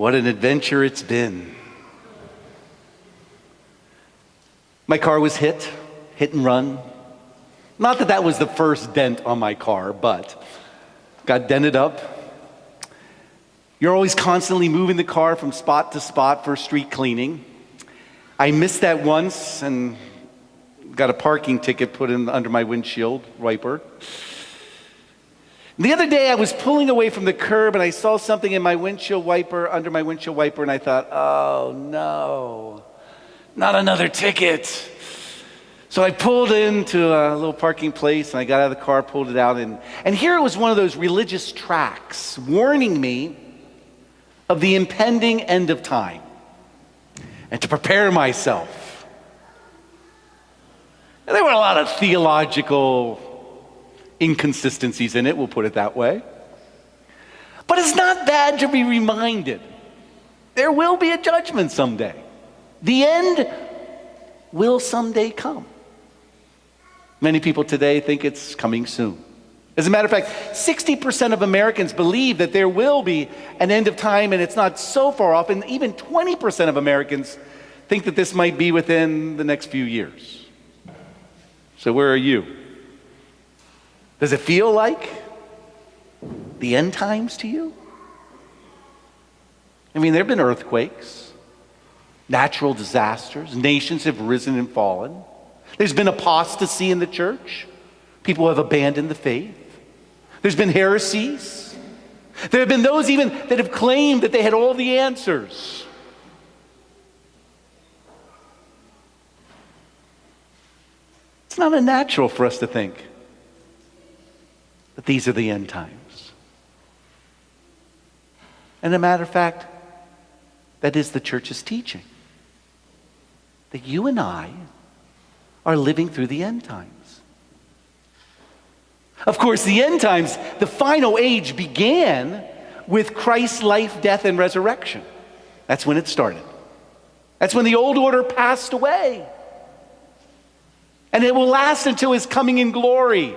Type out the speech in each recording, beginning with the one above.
What an adventure it's been. My car was hit and run. Not that that was the first dent on my car, but got dented up. You're always constantly moving the car from spot to spot for street cleaning. I missed that once and got a parking ticket put in under my windshield wiper. The other day I was pulling away from the curb and I saw something in my windshield wiper, under my windshield wiper, and I thought, oh no, not another ticket. So I pulled into a little parking place and I got out of the car, pulled it out, and here it was one of those religious tracts warning me of the impending end of time and to prepare myself. And there were a lot of theological inconsistencies in it, we'll put it that way. But it's not bad to be reminded there will be a judgment someday. The end will someday come. Many people today think it's coming soon. As a matter of fact, 60% of Americans believe that there will be an end of time and it's not so far off, and even 20% of Americans think that this might be within the next few years. So where are you? Does it feel like the end times to you? I mean, there have been earthquakes, natural disasters, nations have risen and fallen. There's been apostasy in the church. People have abandoned the faith. There's been heresies. There have been those even that have claimed that they had all the answers. It's not unnatural for us to think that these are the end times. And as a matter of fact, that is the church's teaching. That you and I are living through the end times. Of course, the end times, the final age, began with Christ's life, death, and resurrection. That's when it started. That's when the old order passed away. And it will last until his coming in glory.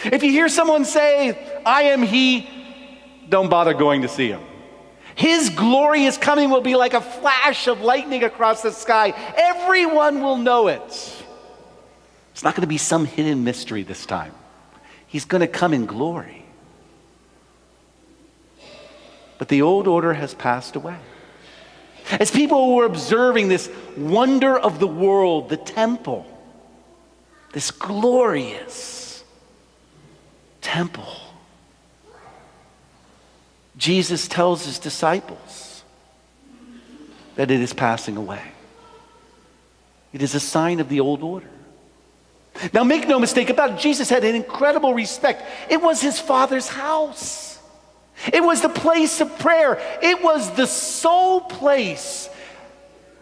If you hear someone say, I am he, don't bother going to see him. His glorious coming will be like a flash of lightning across the sky. Everyone will know it. It's not going to be some hidden mystery this time. He's going to come in glory. But the old order has passed away. As people were observing this wonder of the world, the temple, this glorious temple, Jesus tells his disciples that it is passing away. It is a sign of the old order. Now, make no mistake about it, Jesus had an incredible respect. It was his Father's house. It was the place of prayer. It was the sole place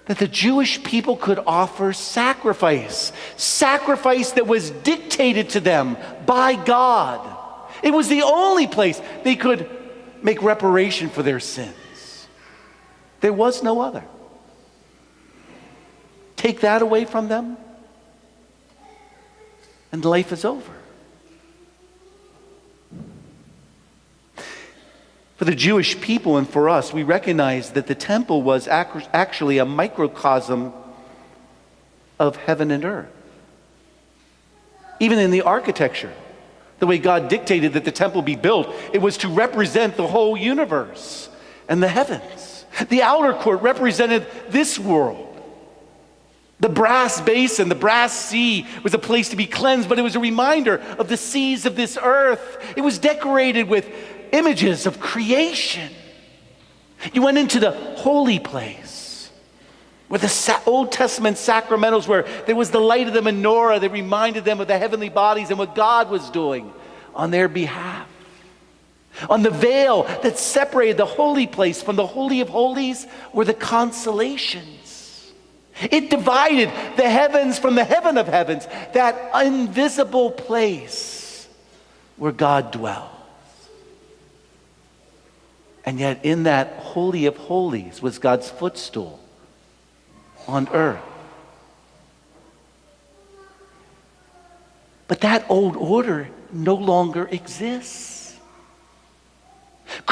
that the Jewish people could offer sacrifice. Sacrifice that was dictated to them by God. It was the only place they could make reparation for their sins. There was no other. Take that away from them, and life is over. For the Jewish people and for us, we recognize that the temple was actually a microcosm of heaven and earth. Even in the architecture, the way God dictated that the temple be built, it was to represent the whole universe and the heavens. The outer court represented this world. The brass basin, the brass sea was a place to be cleansed, but it was a reminder of the seas of this earth. It was decorated with images of creation. You went into the holy place where the Old Testament sacramentals were. There was the light of the menorah that reminded them of the heavenly bodies and what God was doing on their behalf. On the veil that separated the holy place from the Holy of Holies were the consolations. It divided the heavens from the heaven of heavens, that invisible place where God dwells. And yet in that Holy of Holies was God's footstool on earth. But that old order no longer exists.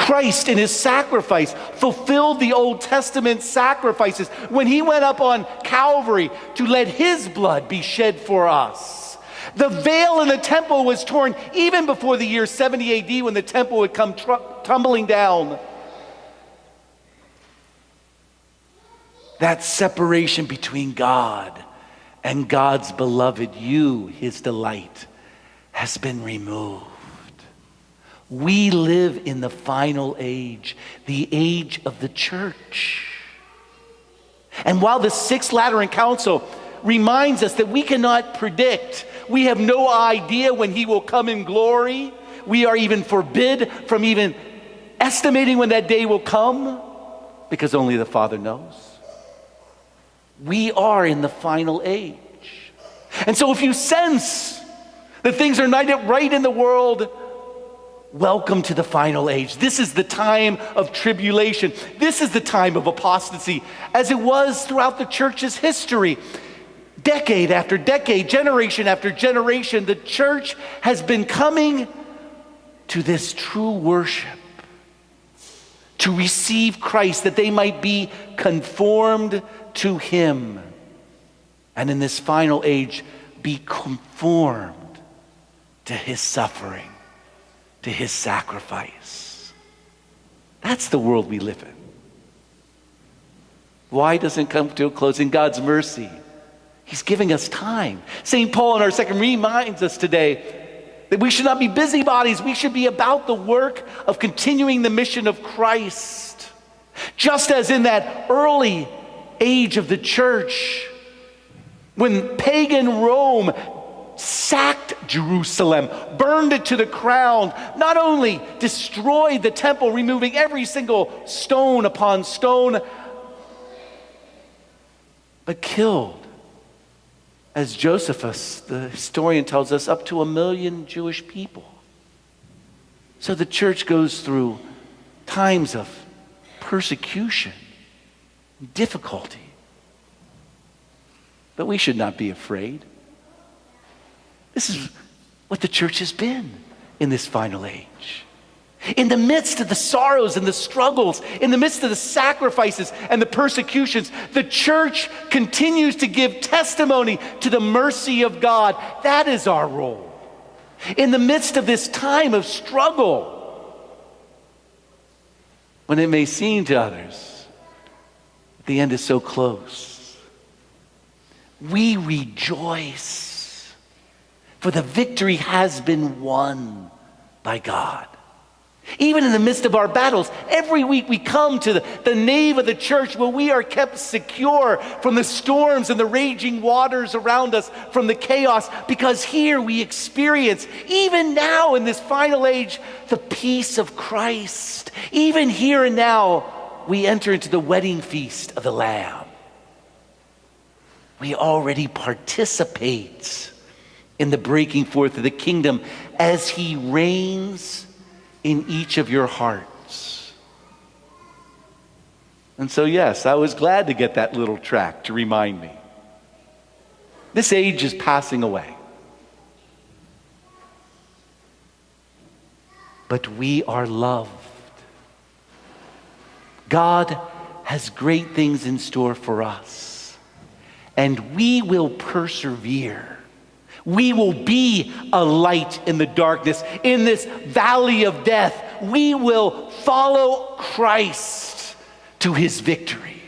Christ in his sacrifice fulfilled the Old Testament sacrifices when he went up on Calvary to let his blood be shed for us. The veil in the temple was torn even before the year 70 AD when the temple would come tumbling down. That separation between God and God's beloved, you, his delight, has been removed. We live in the final age, the age of the church. And while the Sixth Lateran Council reminds us that we cannot predict, we have no idea when he will come in glory, we are even forbid from even estimating when that day will come, because only the Father knows. We are in the final age. And so if you sense that things are not yet right in the world, welcome to the final age. This is the time of tribulation. This is the time of apostasy, as it was throughout the church's history. Decade after decade, generation after generation, the church has been coming to this true worship, to receive Christ, that they might be conformed to him. And in this final age, be conformed to his suffering, to his sacrifice. That's the world we live in. Why doesn't it come to a close? In God's mercy, he's giving us time. St. Paul in our second reminds us today that we should not be busybodies. We should be about the work of continuing the mission of Christ. Just as in that early age of the church, when pagan Rome sacked Jerusalem, burned it to the ground, not only destroyed the temple, removing every single stone upon stone, but killed, as Josephus, the historian, tells us, up to 1 million Jewish people. So the church goes through times of persecution, difficulty. But we should not be afraid. This is what the church has been in this final age. In the midst of the sorrows and the struggles, in the midst of the sacrifices and the persecutions, the church continues to give testimony to the mercy of God. That is our role. In the midst of this time of struggle, when it may seem to others that the end is so close, we rejoice, for the victory has been won by God. Even in the midst of our battles, every week we come to the nave of the church where we are kept secure from the storms and the raging waters around us, from the chaos, because here we experience, even now in this final age, the peace of Christ. Even here and now, we enter into the wedding feast of the Lamb. We already participate in the breaking forth of the kingdom as he reigns in each of your hearts. And so, yes, I was glad to get that little tract to remind me. This age is passing away. But we are loved. God has great things in store for us. And we will persevere. We will be a light in the darkness, in this valley of death. We will follow Christ to his victory.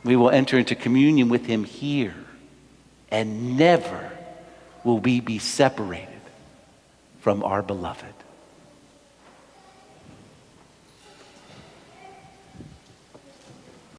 We will enter into communion with him here, and never will we be separated from our beloved.